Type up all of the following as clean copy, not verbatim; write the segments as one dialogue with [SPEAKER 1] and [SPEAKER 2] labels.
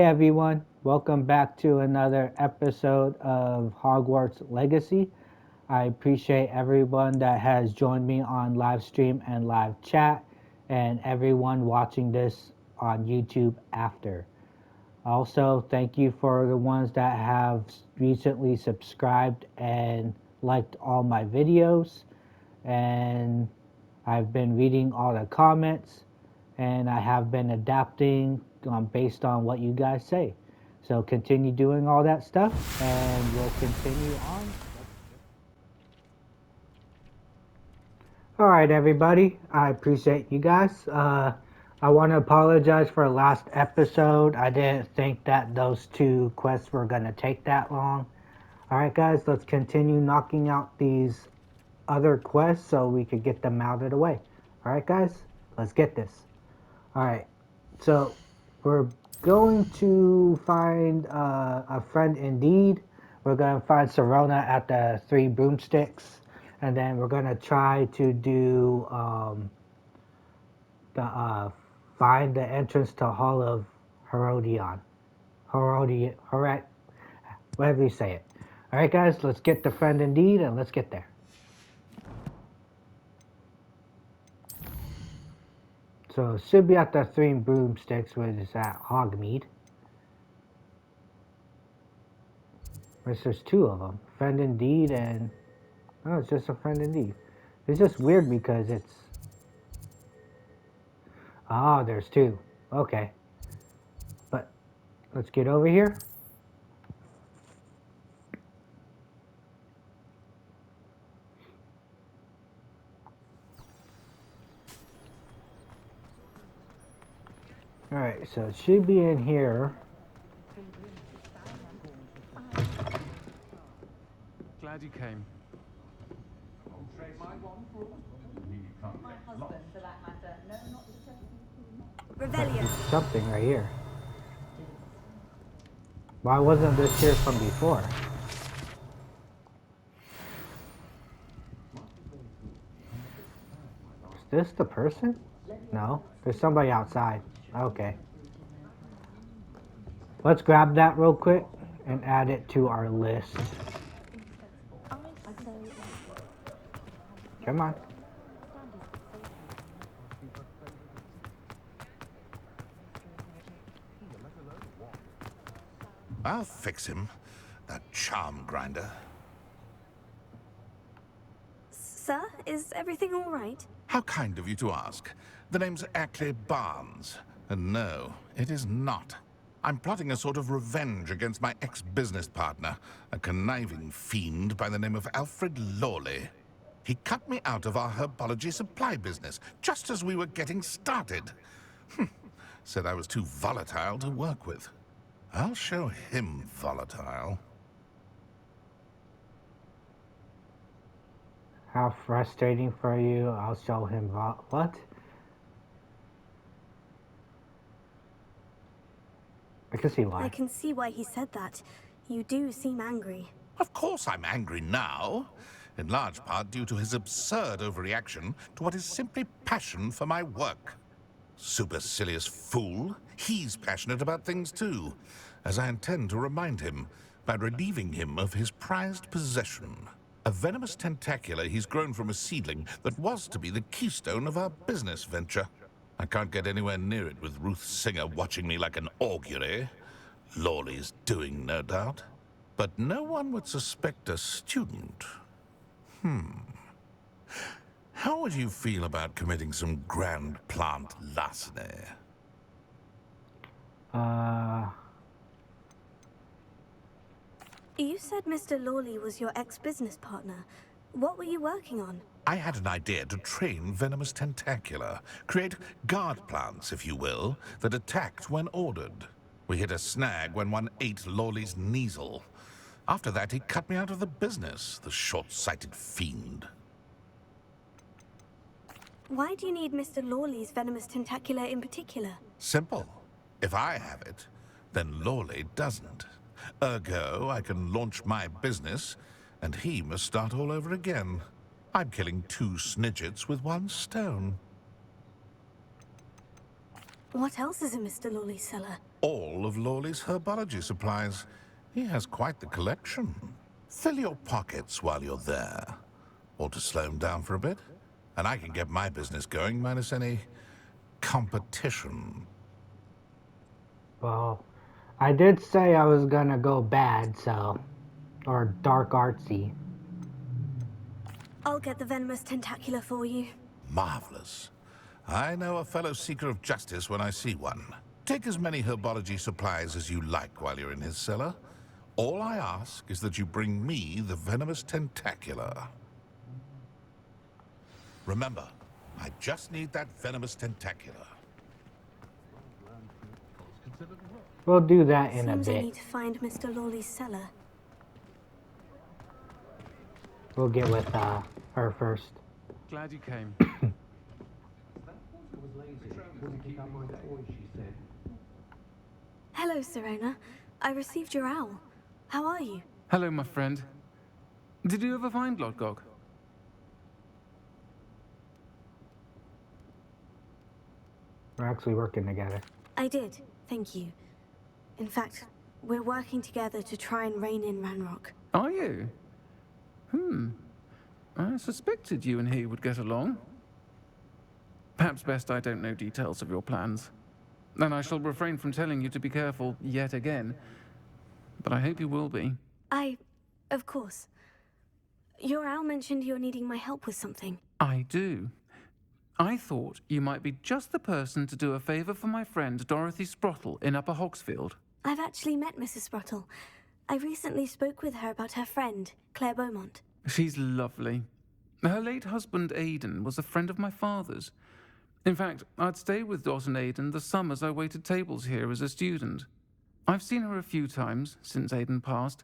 [SPEAKER 1] everyone, welcome back to another episode of Hogwarts Legacy. I appreciate everyone that has joined me on live stream and live chat, and everyone watching this on YouTube after. Also, thank you for the ones that have recently subscribed and liked all my videos. And I've been reading all the comments, and I have been adapting based on what you guys say. So continue doing all that stuff, and we'll continue on. All right, everybody. I appreciate you guys. I want to apologize for last episode. I didn't think that those two quests were going to take that long. All right, guys, let's continue knocking out these other quests so we could get them out of the way. All right, guys, let's get this. All right, so we're going to find a friend indeed. We're going to find Serona at the Three Broomsticks, and then we're going to try to do find the entrance to Hall of Herodion. Whatever you say it. All right, guys, let's get the friend indeed, and let's get there. So it should be at the Three Broomsticks, which is at Hogmead. Which there's two of them. Friend indeed and... Oh, it's just a friend indeed. It's just weird because it's... Ah, there's two. Okay. But let's get over here. Alright, so it should be in here.
[SPEAKER 2] Glad you came.
[SPEAKER 3] My husband, for that matter. No, not Revelio.
[SPEAKER 1] There's something right here. Why wasn't this here from before? Is this the person? No, there's somebody outside. Okay. Let's grab that real quick and add it to our list. Come on.
[SPEAKER 4] I'll fix him, that charm grinder.
[SPEAKER 5] Sir, is everything all right?
[SPEAKER 4] How kind of you to ask. The name's Ackley Barnes, and no, it is not. I'm plotting a sort of revenge against my ex-business partner, a conniving fiend by the name of Alfred Lawley. He cut me out of our herbology supply business, just as we were getting started. Said I was too volatile to work with. I'll show him volatile.
[SPEAKER 1] How frustrating for you. I'll show him what? I can see why.
[SPEAKER 5] I can see why he said that. You do seem angry.
[SPEAKER 4] Of course I'm angry now, in large part due to his absurd overreaction to what is simply passion for my work. Supercilious fool, he's passionate about things too, as I intend to remind him by relieving him of his prized possession. A venomous tentacula he's grown from a seedling that was to be the keystone of our business venture. I can't get anywhere near it with Ruth Singer watching me like an augury. Lawley's doing, no doubt. But no one would suspect a student. How would you feel about committing some grand plant larceny?
[SPEAKER 5] You said Mr. Lawley was your ex-business partner. What were you working on?
[SPEAKER 4] I had an idea to train venomous tentacula, create guard plants, if you will, that attacked when ordered. We hit a snag when one ate Lawley's Kneasel. After that, he cut me out of the business, the short-sighted fiend.
[SPEAKER 5] Why do you need Mr. Lawley's venomous tentacula in particular?
[SPEAKER 4] Simple. If I have it, then Lawley doesn't. Ergo, I can launch my business, and he must start all over again. I'm killing two snidgets with one stone.
[SPEAKER 5] What else is in Mr. Lawley's cellar?
[SPEAKER 4] All of Lawley's herbology supplies. He has quite the collection. Fill your pockets while you're there. Or to slow him down for a bit. And I can get my business going minus any competition.
[SPEAKER 1] Well, I did say I was gonna go bad, so... Or dark artsy.
[SPEAKER 5] I'll get the venomous tentacula for you.
[SPEAKER 4] Marvelous. I know a fellow seeker of justice when I see one. Take as many herbology supplies as you like while you're in his cellar. All I ask is that you bring me the venomous tentacula. Remember, I just need that venomous tentacula.
[SPEAKER 1] We'll do that in a
[SPEAKER 5] Seems I
[SPEAKER 1] bit.
[SPEAKER 5] need to find Mr. Lawley's cellar.
[SPEAKER 1] We'll get with her first.
[SPEAKER 2] Glad you came.
[SPEAKER 5] Hello, Serona. I received your owl. How are you?
[SPEAKER 2] Hello, my friend. Did you ever find Lodgog?
[SPEAKER 1] We're actually working together.
[SPEAKER 5] I did, thank you. In fact, we're working together to try and rein in Ranrock.
[SPEAKER 2] Are you? I suspected you and he would get along. Perhaps best I don't know details of your plans. And I shall refrain from telling you to be careful yet again. But I hope you will be.
[SPEAKER 5] Of course. Your owl mentioned you're needing my help with something.
[SPEAKER 2] I do. I thought you might be just the person to do a favor for my friend Dorothy Sprottle in Upper Hogsfield.
[SPEAKER 5] I've actually met Mrs. Sprottle. I recently spoke with her about her friend, Claire Beaumont.
[SPEAKER 2] She's lovely. Her late husband Aidan was a friend of my father's. In fact, I'd stay with Dot and Aidan the summers I waited tables here as a student. I've seen her a few times since Aidan passed,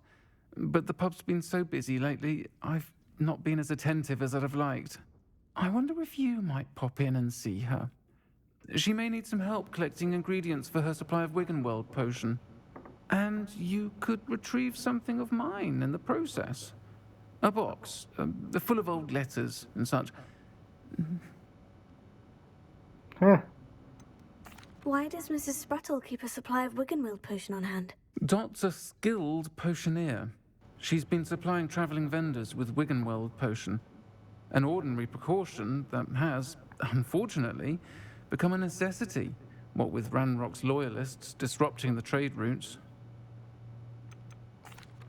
[SPEAKER 2] but the pub's been so busy lately, I've not been as attentive as I'd have liked. I wonder if you might pop in and see her. She may need some help collecting ingredients for her supply of Wiggenweld potion. And you could retrieve something of mine in the process. A box, full of old letters and such.
[SPEAKER 1] Huh.
[SPEAKER 5] Why does Mrs. Sprottle keep a supply of Wiggenweld potion on hand?
[SPEAKER 2] Dot's a skilled potioneer. She's been supplying traveling vendors with Wiggenweld potion. An ordinary precaution that has, unfortunately, become a necessity, what with Ranrock's loyalists disrupting the trade routes.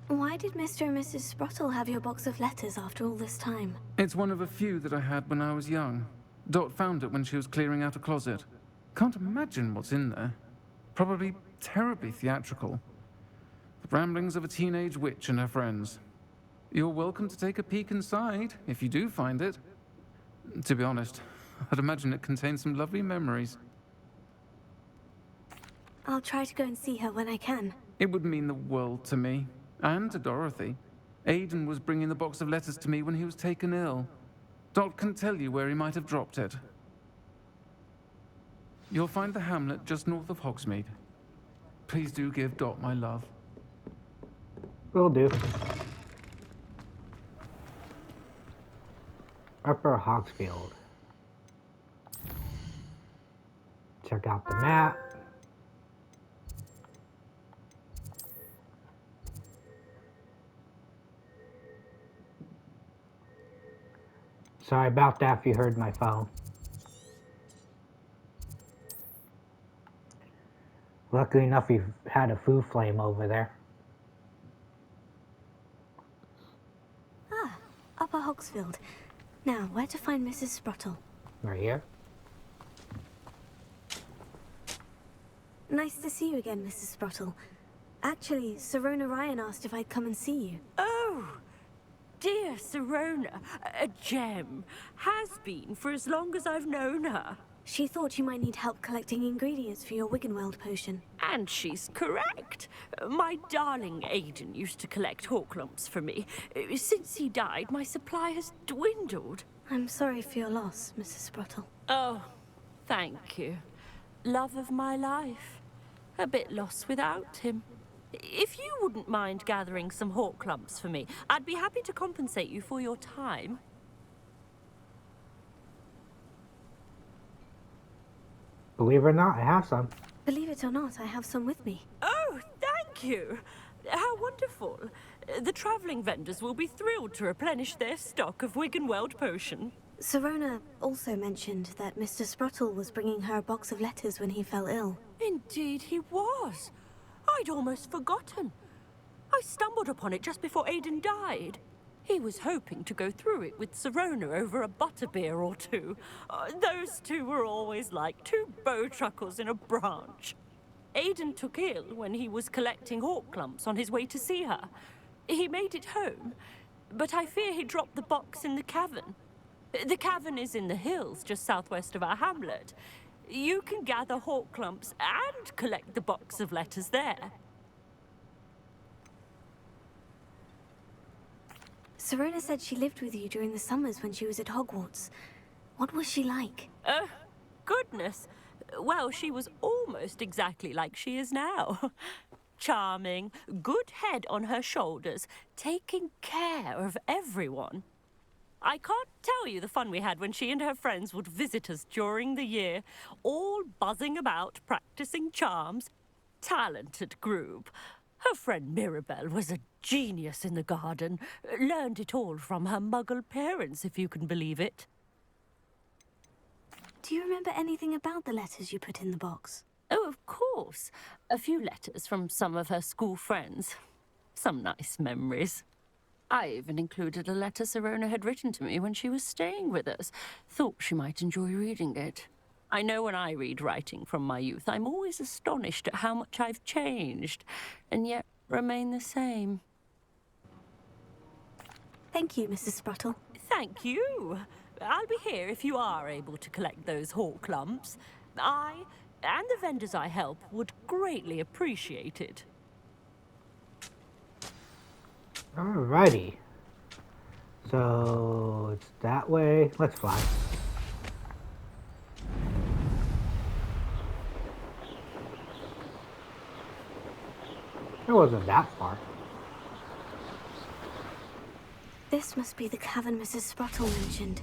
[SPEAKER 5] Why did Mr. and Mrs. Sprottle have your box of letters after all this time?
[SPEAKER 2] It's one of a few that I had when I was young. Dot found it when she was clearing out a closet. Can't imagine what's in there. Probably terribly theatrical. The ramblings of a teenage witch and her friends. You're welcome to take a peek inside, if you do find it. To be honest, I'd imagine it contains some lovely memories.
[SPEAKER 5] I'll try to go and see her when I can.
[SPEAKER 2] It would mean the world to me, and to Dorothy. Aidan was bringing the box of letters to me when he was taken ill. Dot can tell you where he might have dropped it. You'll find the hamlet just north of Hogsmeade. Please do give Dot my love.
[SPEAKER 1] Will do. Upper Hogsfield. Check out the map. Sorry about that if you heard my phone. Luckily enough, we've had a food flame over there.
[SPEAKER 5] Ah, Upper Hogsfield. Now, where to find Mrs. Sprottle?
[SPEAKER 1] Right here.
[SPEAKER 5] Nice to see you again, Mrs. Sprottle. Actually, Serona Ryan asked if I'd come and see you.
[SPEAKER 6] Oh, dear Serona, a gem. Has been for as long as I've known her.
[SPEAKER 5] She thought you might need help collecting ingredients for your Wiggenweld potion.
[SPEAKER 6] And she's correct. My darling Aidan used to collect hawk lumps for me. Since he died, my supply has dwindled.
[SPEAKER 5] I'm sorry for your loss, Mrs. Sprottle.
[SPEAKER 6] Oh, thank you. Love of my life. A bit lost without him. If you wouldn't mind gathering some hawk lumps for me, I'd be happy to compensate you for your time.
[SPEAKER 1] Believe it or not, I have some.
[SPEAKER 5] Believe it or not, I have some with me.
[SPEAKER 6] Oh, thank you. How wonderful. The travelling vendors will be thrilled to replenish their stock of Wiggenweld potion.
[SPEAKER 5] Sirona also mentioned that Mr. Sprottle was bringing her a box of letters when he fell ill.
[SPEAKER 6] Indeed he was. I'd almost forgotten. I stumbled upon it just before Aidan died. He was hoping to go through it with Sirona over a butterbeer or two. Those two were always like two bowtruckles in a branch. Aidan took ill when he was collecting hawk clumps on his way to see her. He made it home, but I fear he dropped the box in the cavern. The cavern is in the hills just southwest of our hamlet. You can gather hawk clumps and collect the box of letters there.
[SPEAKER 5] Sirona said she lived with you during the summers when she was at Hogwarts. What was she like?
[SPEAKER 6] Goodness. Well, she was almost exactly like she is now. Charming, good head on her shoulders, taking care of everyone. I can't tell you the fun we had when she and her friends would visit us during the year, all buzzing about, practicing charms. Talented group. Her friend Mirabelle was a genius in the garden. Learned it all from her muggle parents, if you can believe it.
[SPEAKER 5] Do you remember anything about the letters you put in the box?
[SPEAKER 6] Oh, of course. A few letters from some of her school friends. Some nice memories. I even included a letter Sirona had written to me when she was staying with us. Thought she might enjoy reading it. I know when I read writing from my youth, I'm always astonished at how much I've changed, and yet remain the same.
[SPEAKER 5] Thank you, Mrs. Sprottle.
[SPEAKER 6] Thank you. I'll be here if you are able to collect those hawk clumps. I, and the vendors I help, would greatly appreciate it.
[SPEAKER 1] Alrighty. So it's that way. Let's fly. It wasn't that far.
[SPEAKER 5] This must be the cavern Mrs. Sprottle mentioned.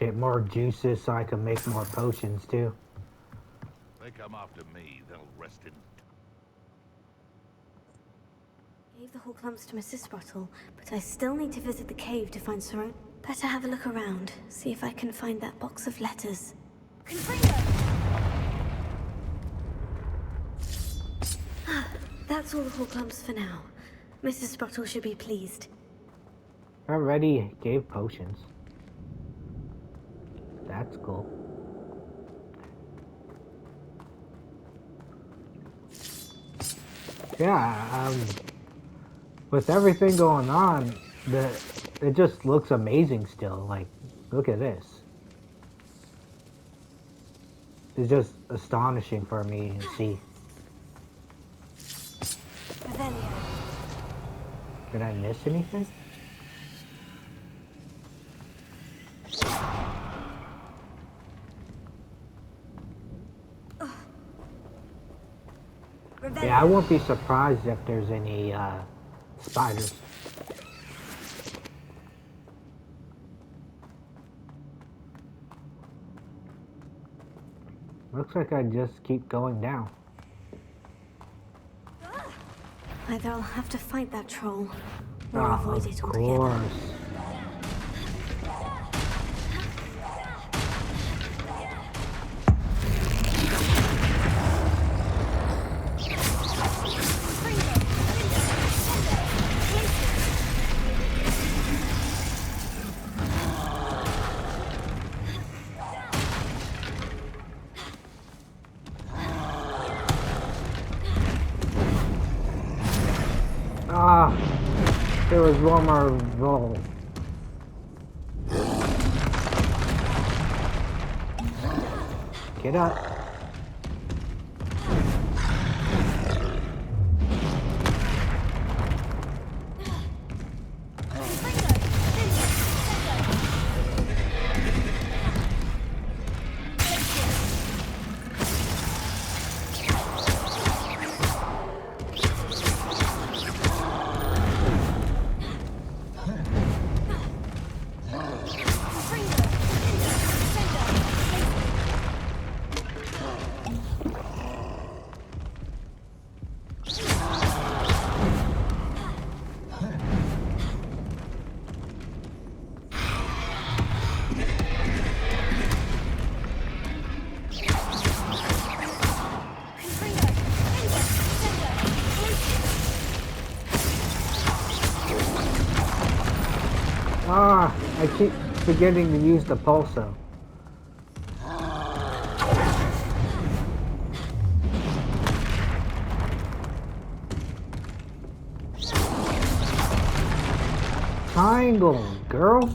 [SPEAKER 1] Get more juices so I can make more potions too.
[SPEAKER 4] They come after me, they'll rest in...
[SPEAKER 5] Gave the hawk clumps to Mrs. Sprottle, but I still need to visit the cave to find Sirona. Better have a look around, see if I can find that box of letters. That's all the hawk clumps for now. Mrs. Sprottle should be pleased.
[SPEAKER 1] I already gave potions. That's cool. Yeah, with everything going on, it just looks amazing still. Like, look at this. It's just astonishing for me to see.
[SPEAKER 5] Revelio.
[SPEAKER 1] Did I miss anything? Yeah, I won't be surprised if there's any spiders. Looks like I just keep going down.
[SPEAKER 5] Either I'll have to fight that troll, or
[SPEAKER 1] Ah,
[SPEAKER 5] avoid
[SPEAKER 1] of
[SPEAKER 5] it altogether.
[SPEAKER 1] course. Ah, there was one more roll. Get up. Ah, I keep forgetting to use the pulso. Triangle, girl.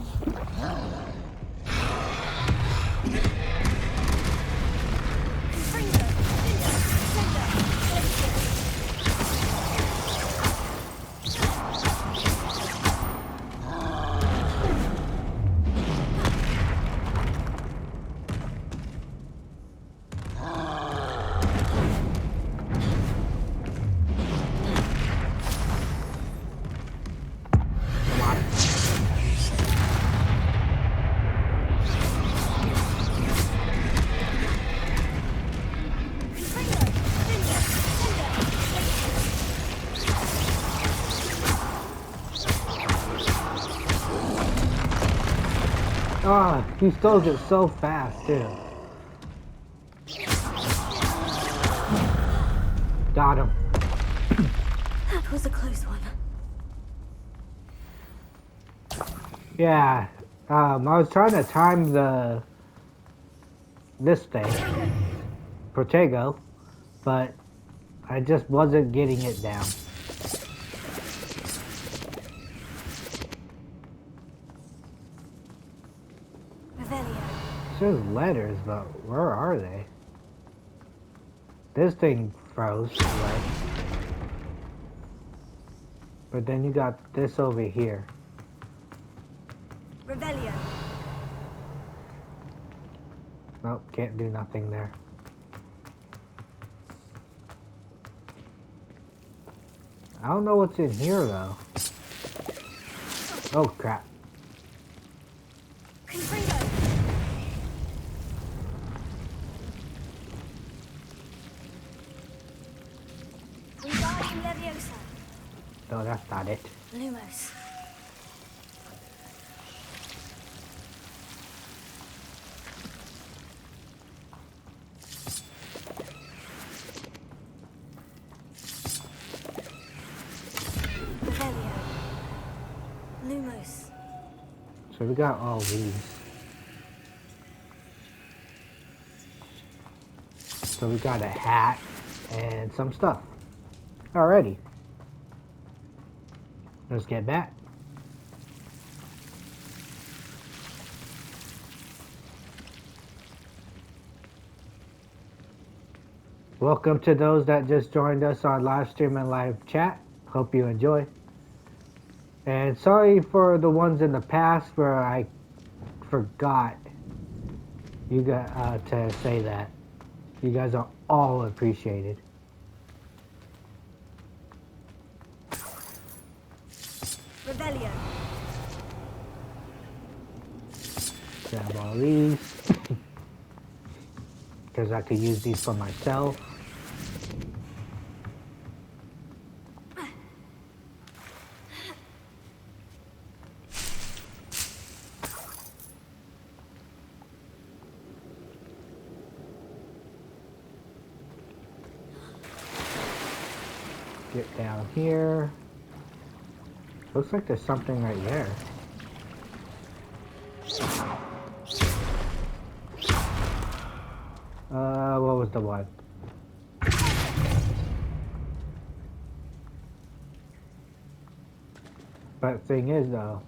[SPEAKER 1] Ah, he stole it so fast too. Got him.
[SPEAKER 5] That was a close one.
[SPEAKER 1] Yeah. I was trying to time this thing, Protego, but I just wasn't getting it down. It says letters, but where are they? This thing froze away. But then you got this over here.
[SPEAKER 5] Revelio.
[SPEAKER 1] Nope, can't do nothing there. I don't know what's in here though. Oh crap. No, that's not it.
[SPEAKER 5] Lumos. Revelio. Lumos.
[SPEAKER 1] So we got all these. So we got a hat and some stuff. Alrighty. Let's get back. Welcome to those that just joined us on live stream and live chat. Hope you enjoy. And sorry for the ones in the past where I forgot you got to say that. You guys are all appreciated.
[SPEAKER 5] Revelio.
[SPEAKER 1] Grab all these. Because I could use these for myself. Get down here. Looks like there's something right there. What was the one? But thing is though,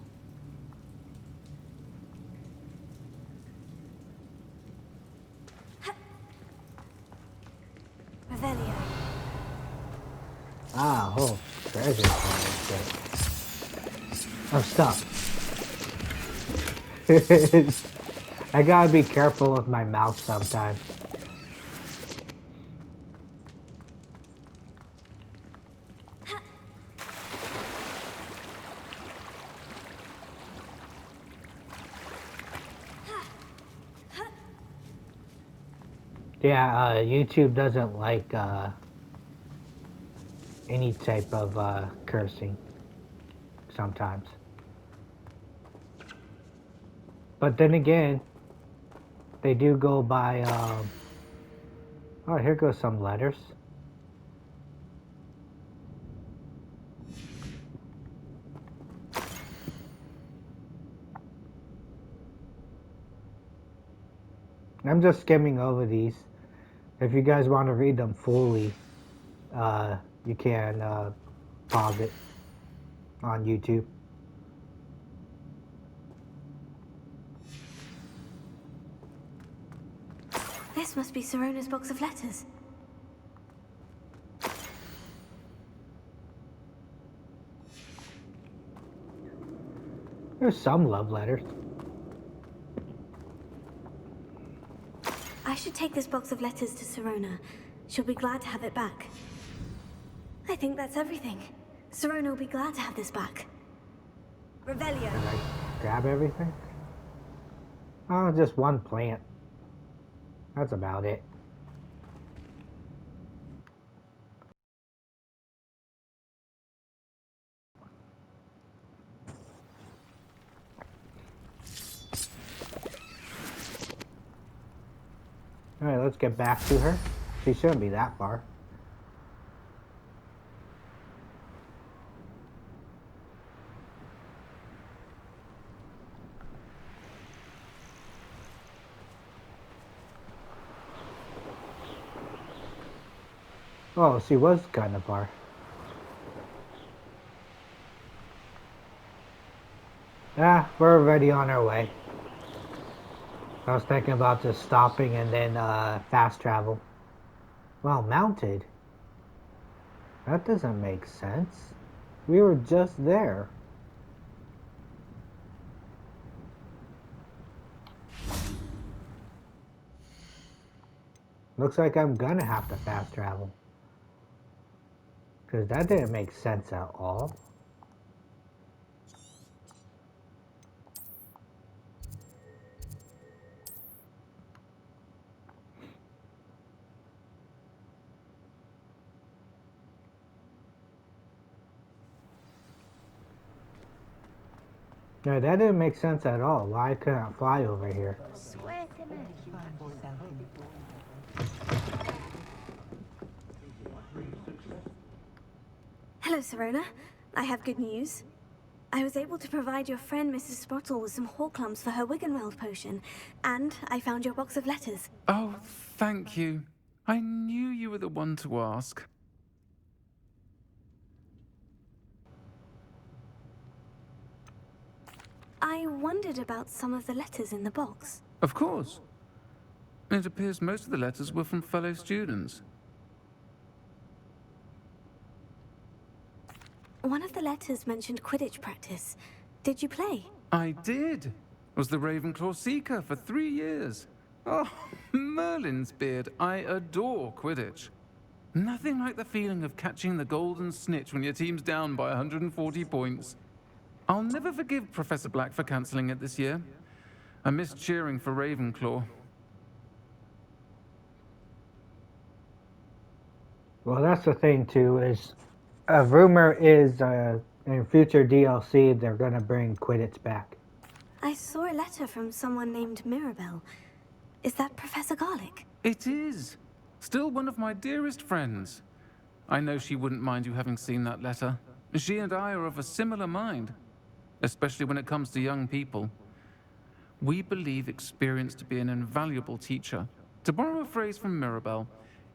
[SPEAKER 5] Revelio.
[SPEAKER 1] ah, oh, treasure. I'm stuck. I gotta be careful with my mouth sometimes. Yeah, YouTube doesn't like any type of cursing sometimes. But then again, they do go by, oh, here goes some letters. I'm just skimming over these. If you guys want to read them fully, you can pause it on YouTube.
[SPEAKER 5] This must be Sirona's box of letters.
[SPEAKER 1] There's some love letters.
[SPEAKER 5] I should take this box of letters to Sirona. She'll be glad to have it back. I think that's everything. Sirona will be glad to have this back. Revelio.
[SPEAKER 1] Did I grab everything? Oh, just one plant. That's about it. Alright, let's get back to her. She shouldn't be that far. Oh, she was kind of far. Ah, we're already on our way. I was thinking about just stopping and then fast travel. Well, mounted? That doesn't make sense. We were just there. Looks like I'm gonna have to fast travel. Because that didn't make sense at all. No, that didn't make sense at all. Why couldn't I fly over here?
[SPEAKER 5] Hello, Sirona. I have good news. I was able to provide your friend Mrs. Sprottle with some Horklums for her Wiggenweld potion, and I found your box of letters.
[SPEAKER 2] Oh, thank you. I knew you were the one to ask.
[SPEAKER 5] I wondered about some of the letters in the box.
[SPEAKER 2] Of course. It appears most of the letters were from fellow students.
[SPEAKER 5] One of the letters mentioned Quidditch practice. Did you play?
[SPEAKER 2] I did. Was the Ravenclaw Seeker for 3 years. Oh, Merlin's beard. I adore Quidditch. Nothing like the feeling of catching the golden snitch when your team's down by 140 points. I'll never forgive Professor Black for cancelling it this year. I missed cheering for Ravenclaw.
[SPEAKER 1] Well, that's the thing too, is a rumor is in future DLC they're gonna bring Quidditch back.
[SPEAKER 5] I saw a letter from someone named Mirabelle. Is that Professor Garlick?
[SPEAKER 2] It is. Still one of my dearest friends. I know she wouldn't mind you having seen that letter. She and I are of a similar mind, especially when it comes to young people. We believe experience to be an invaluable teacher. To borrow a phrase from Mirabelle,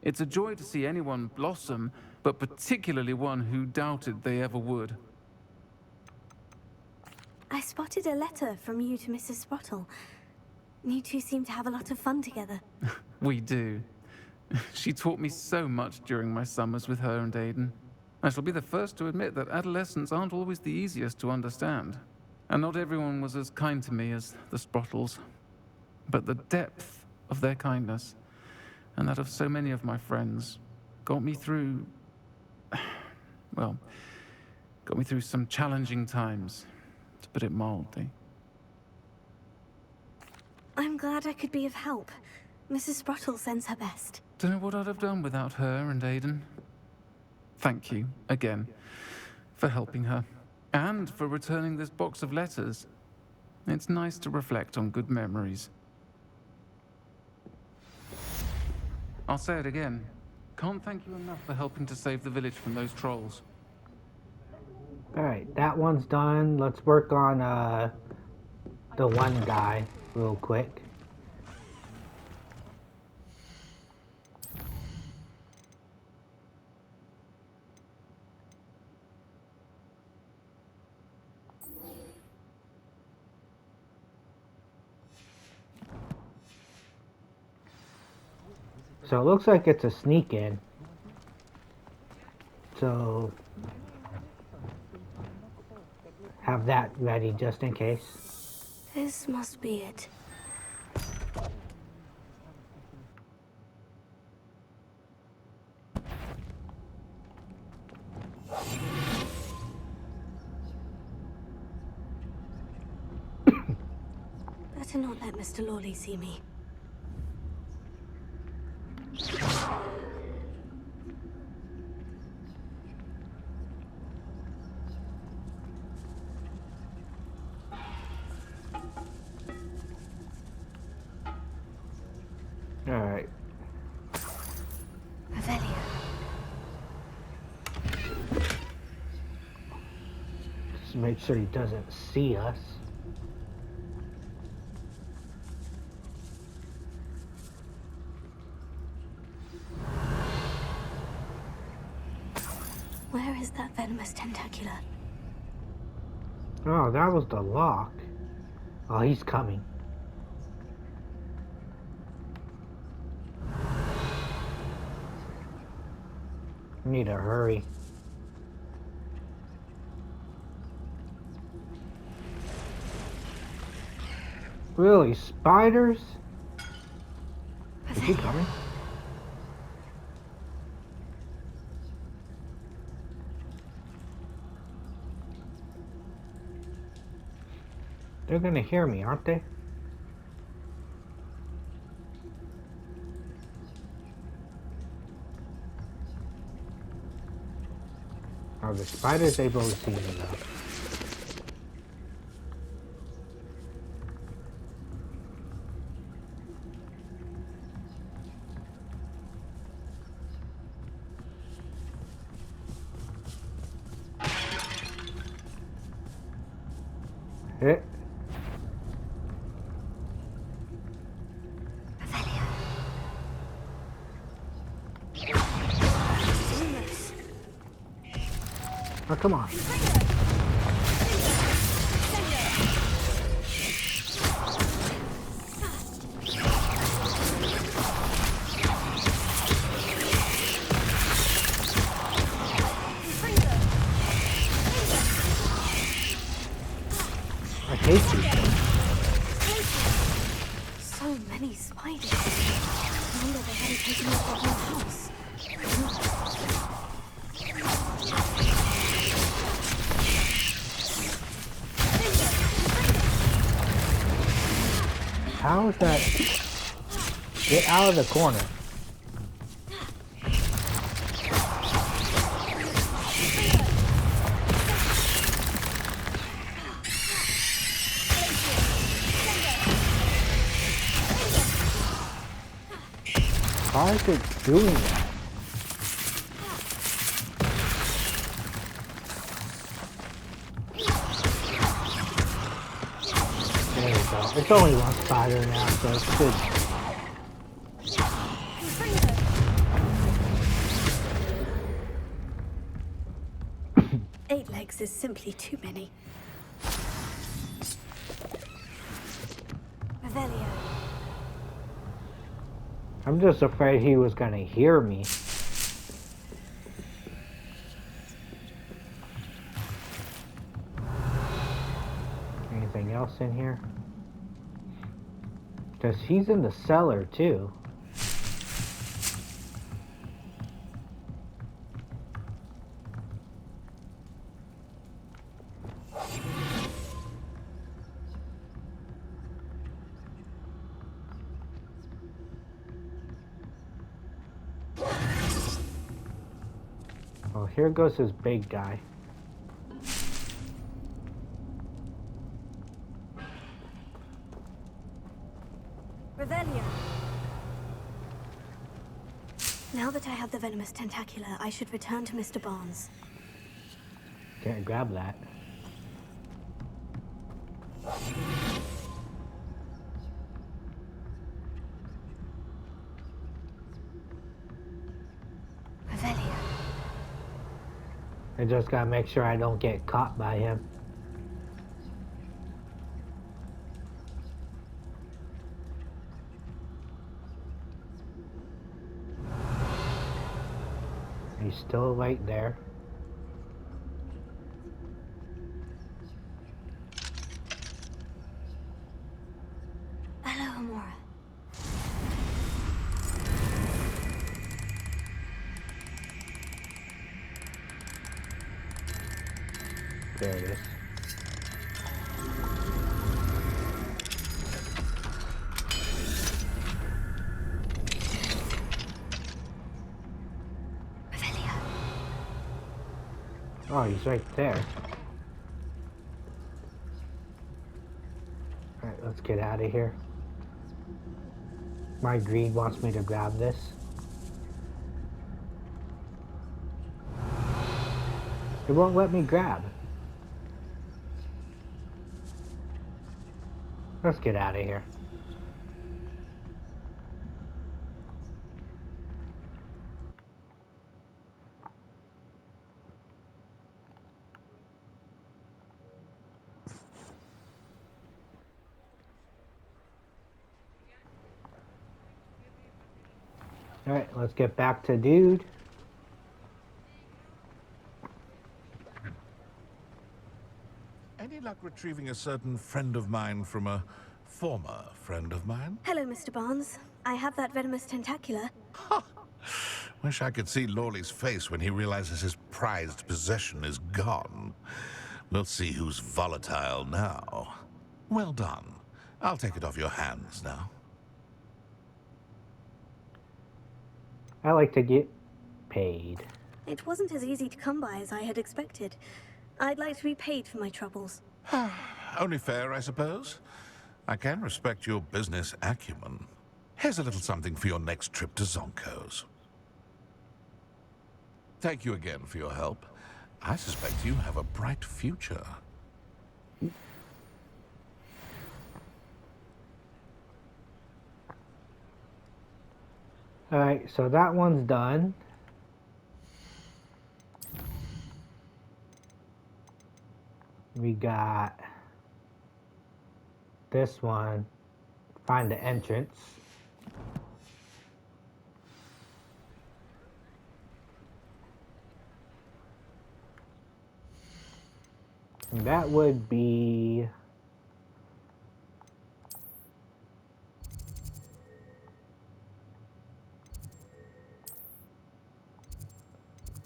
[SPEAKER 2] it's a joy to see anyone blossom, but particularly one who doubted they ever would.
[SPEAKER 5] I spotted a letter from you to Mrs. Sprottle. You two seem to have a lot of fun together.
[SPEAKER 2] We do. She taught me so much during my summers with her and Aidan. I shall be the first to admit that adolescents aren't always the easiest to understand. And not everyone was as kind to me as the Sprottles. But the depth of their kindness, and that of so many of my friends, got me through... well, got me through some challenging times, to put it mildly.
[SPEAKER 5] I'm glad I could be of help. Mrs. Sprottle sends her best.
[SPEAKER 2] Don't know what I'd have done without her and Aidan. Thank you, again, for helping her, and for returning this box of letters. It's nice to reflect on good memories. I'll say it again. Can't thank you enough for helping to save the village from those trolls.
[SPEAKER 1] Alright, that one's done. Let's work on the one guy real quick. So it looks like it's a sneak in. So have that ready just in case.
[SPEAKER 5] This must be it. Better not let Mr. Lawley see me.
[SPEAKER 1] Alright.
[SPEAKER 5] Revelio.
[SPEAKER 1] Just make sure he doesn't see us.
[SPEAKER 5] Where is that venomous tentacula?
[SPEAKER 1] Oh, that was the lock. Oh, he's coming. Need to hurry. Really, spiders? Is he coming? They're gonna hear me, aren't they? Are the spiders able to see me though? Hit. Oh, come on. I hate you.
[SPEAKER 5] So many spiders. I wonder if they hadn't taken over the whole house.
[SPEAKER 1] How is that? Get out of the corner. How is it doing that? There we go. It's only one spider now, so it's good.
[SPEAKER 5] Eight legs is simply too many. Revelio.
[SPEAKER 1] I'm just afraid he was gonna hear me. Anything else in here? Because he's in the cellar too. Oh, here goes his big guy.
[SPEAKER 5] Revelio. Now that I have the venomous tentacula, I should return to Mr. Barnes.
[SPEAKER 1] Can't grab that.
[SPEAKER 5] Revelio.
[SPEAKER 1] I just gotta make sure I don't get caught by him. He's still right there.
[SPEAKER 5] Hello, Amora.
[SPEAKER 1] There it is.
[SPEAKER 5] Revelio.
[SPEAKER 1] Oh, he's right there. Alright, let's get out of here. My greed wants me to grab this. It won't let me grab. Let's get out of here. Alright, let's get back to dude.
[SPEAKER 4] Any luck retrieving a certain friend of mine from a former friend of mine?
[SPEAKER 5] Hello, Mr. Barnes. I have that venomous tentacula.
[SPEAKER 4] Wish I could see Lawley's face when he realizes his prized possession is gone. We'll see who's volatile now. Well done. I'll take it off your hands now.
[SPEAKER 1] I like to get paid.
[SPEAKER 5] It wasn't as easy to come by as I had expected. I'd like to be paid for my troubles.
[SPEAKER 4] Only fair, I suppose. I can respect your business acumen. Here's a little something for your next trip to Zonko's. Thank you again for your help. I suspect you have a bright future.
[SPEAKER 1] Alright, so that one's done. We got this one. Find the entrance. And that would be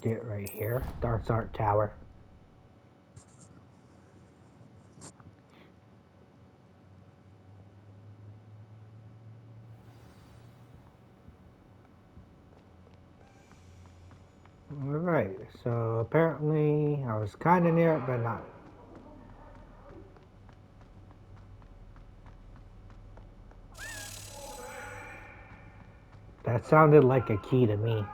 [SPEAKER 1] get right here, Darth's Art Tower. Alright, so apparently I was kind of near it, but not. That sounded like a key to me.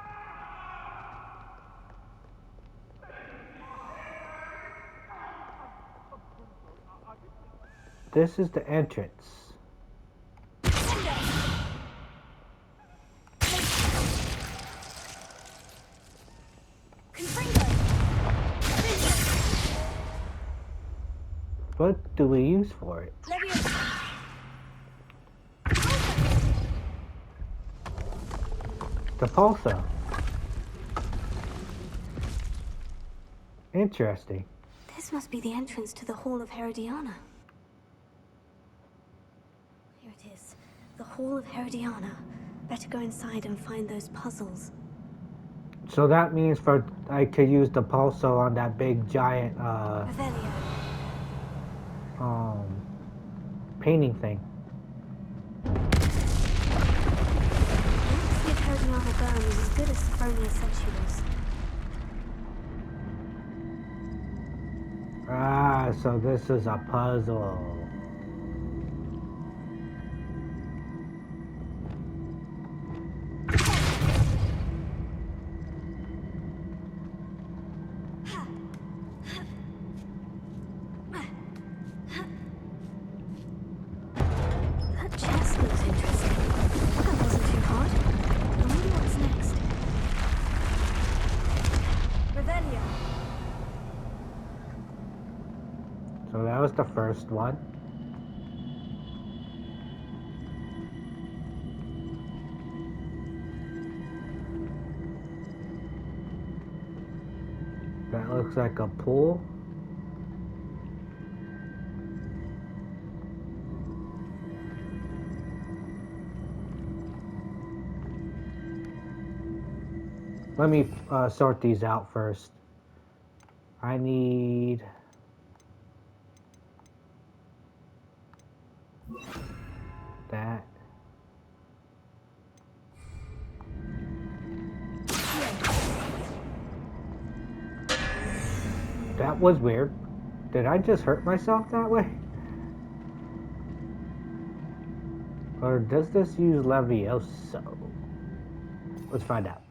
[SPEAKER 1] This is the entrance. What do we use for it? The pulsar. Interesting.
[SPEAKER 5] This must be the entrance to the Hall of Herodiana. Here it is. The Hall of Herodiana. Better go inside and find those puzzles.
[SPEAKER 1] So that means I could use the pulsar on that big giant
[SPEAKER 5] Revelio.
[SPEAKER 1] painting thing.
[SPEAKER 5] If Herodiana Burn was as good as Sophronia said she was.
[SPEAKER 1] Ah, so this is a puzzle.
[SPEAKER 5] That chest looks interesting. That wasn't too hard. I wonder what's next. Revelio.
[SPEAKER 1] So that was the first one. looks like a pool. Let me sort these out first. I need that. That was weird. Did I just hurt myself that way? Or does this use Levioso? Let's find out.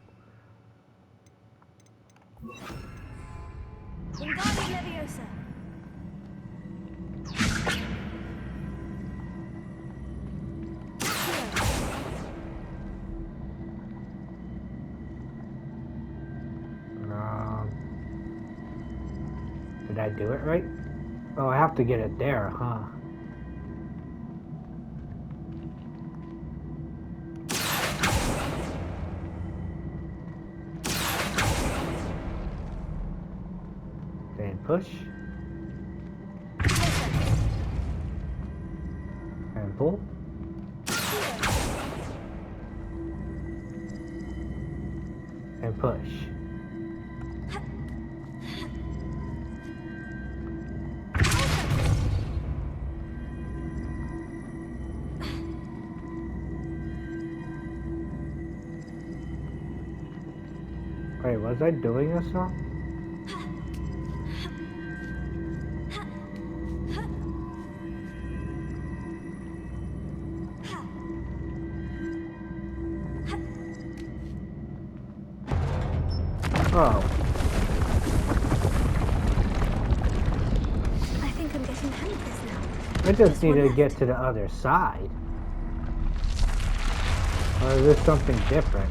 [SPEAKER 5] Wingardium Leviosa.
[SPEAKER 1] Did I do it right? Oh, I have to get it there, huh? Then push. And pull. And push. Wait, was I doing this wrong? Oh,
[SPEAKER 5] I think I'm getting the hang of this now.
[SPEAKER 1] I just need to get to the other side. Or is this something different?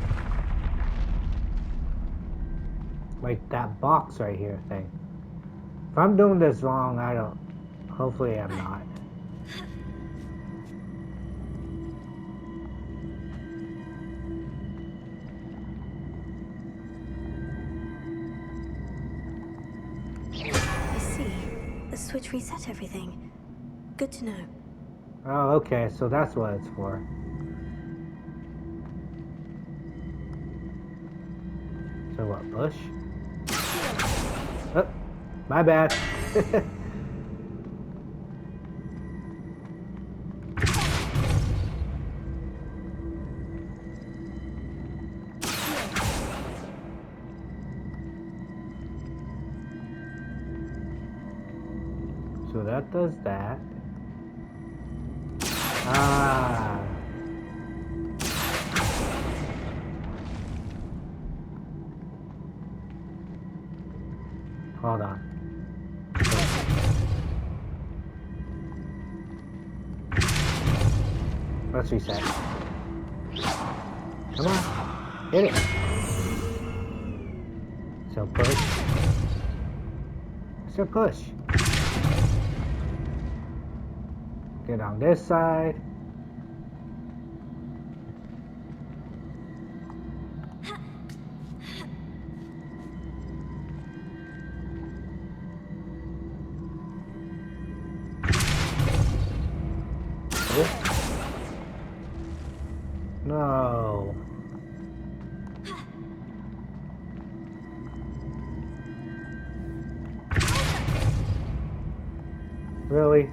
[SPEAKER 1] Like that box right here thing. If I'm doing this wrong, I don't... Hopefully I'm not.
[SPEAKER 5] I see. The switch reset everything. Good to know.
[SPEAKER 1] Oh, okay, so that's what it's for. So what, push? Oh, my bad. So that does that. Ah. Hold on. Let's reset. Come on. Hit it. So push. So push. Get on this side. No. Really?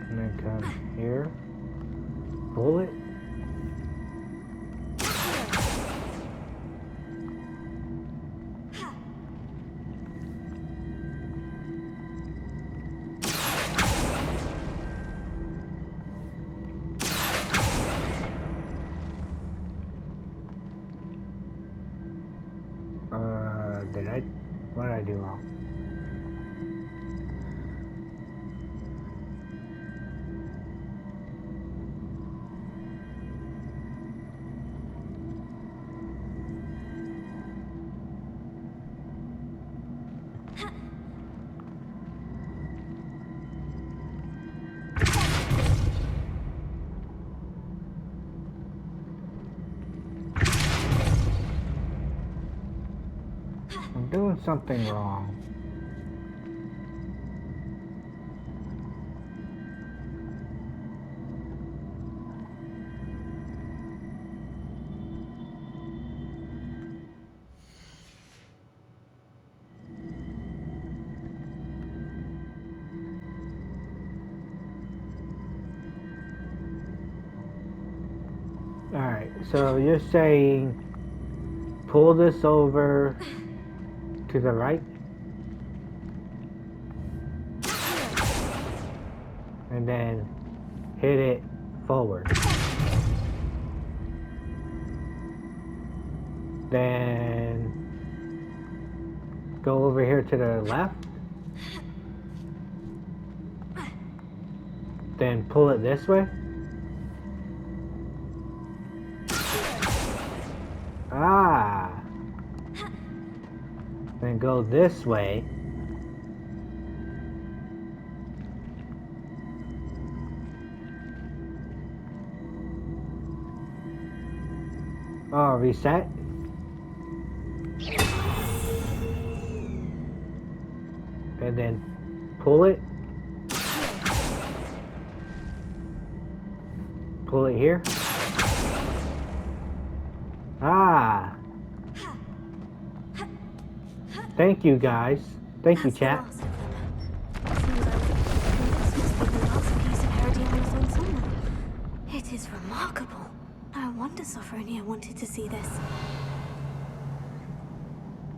[SPEAKER 1] And then come here. Pull it. What did I do wrong? doing something wrong. Alright, so you're saying pull this over to the right? And then hit it forward. Then go over here to the left. Then pull it this way. Ah. Then go this way. Oh, reset. And then pull it. Pull it here. Ah. Thank you guys. Thank you, chat.
[SPEAKER 5] It is remarkable. No wonder Sophronia wanted to see this.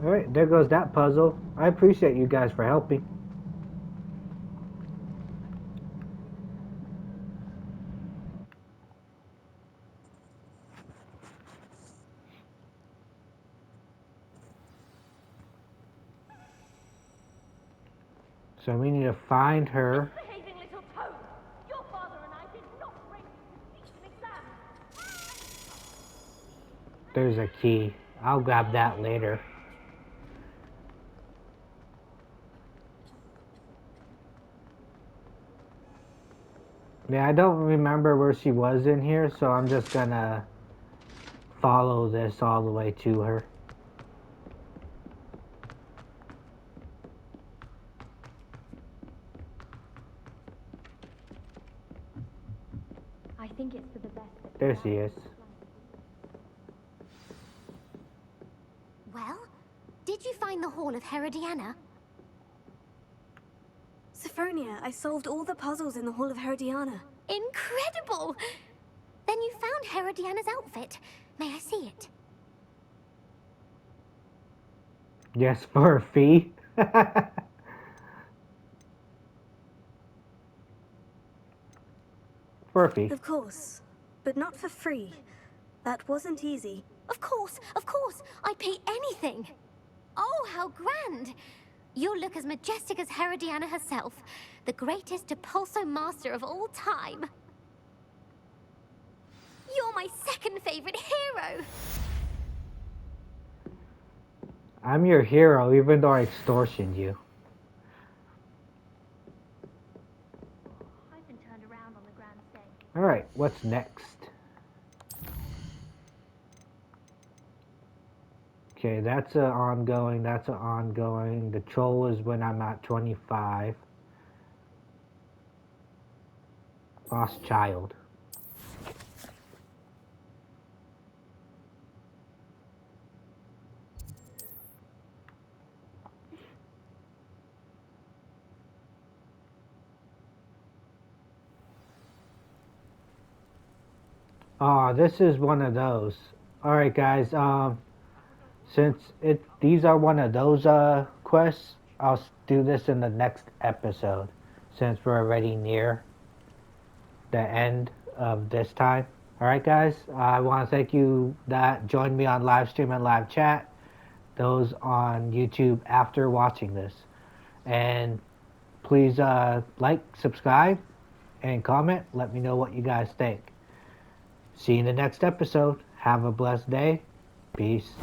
[SPEAKER 1] Alright, there goes that puzzle. I appreciate you guys for helping. So we need to find her.
[SPEAKER 3] Misbehaving little toad! Your father and I did not bring you to teach an exam!
[SPEAKER 1] There's a key. I'll grab that later. Yeah, I don't remember where she was in here, so I'm just gonna follow this all the way to her.
[SPEAKER 3] I think it's for the best that
[SPEAKER 1] There she is.
[SPEAKER 7] Well, did you find the Hall of Herodiana?
[SPEAKER 5] Sophronia, I solved all the puzzles in the Hall of Herodiana.
[SPEAKER 7] Incredible! Then you found Herodiana's outfit. May I see it?
[SPEAKER 1] Yes, for a fee. For a fee.
[SPEAKER 5] Of course, but not for free. That wasn't easy.
[SPEAKER 7] Of course, I'd pay anything. Oh, how grand! You'll look as majestic as Herodiana herself, the greatest Depulso master of all time. You're my second favorite hero!
[SPEAKER 1] I'm your hero, even though I extortioned you.
[SPEAKER 3] I've been turned around on the grand stage.
[SPEAKER 1] Alright, what's next? Okay, that's an ongoing, that's an ongoing. The troll is when I'm at 25. Lost child. Oh, this is one of those. Alright guys, since these are one of those quests, I'll do this in the next episode, since we're already near the end of this time. Alright guys, I want to thank you that joined me on live stream and live chat, those on YouTube after watching this. And please like, subscribe, and comment. Let me know what you guys think. See you in the next episode. Have a blessed day. Peace.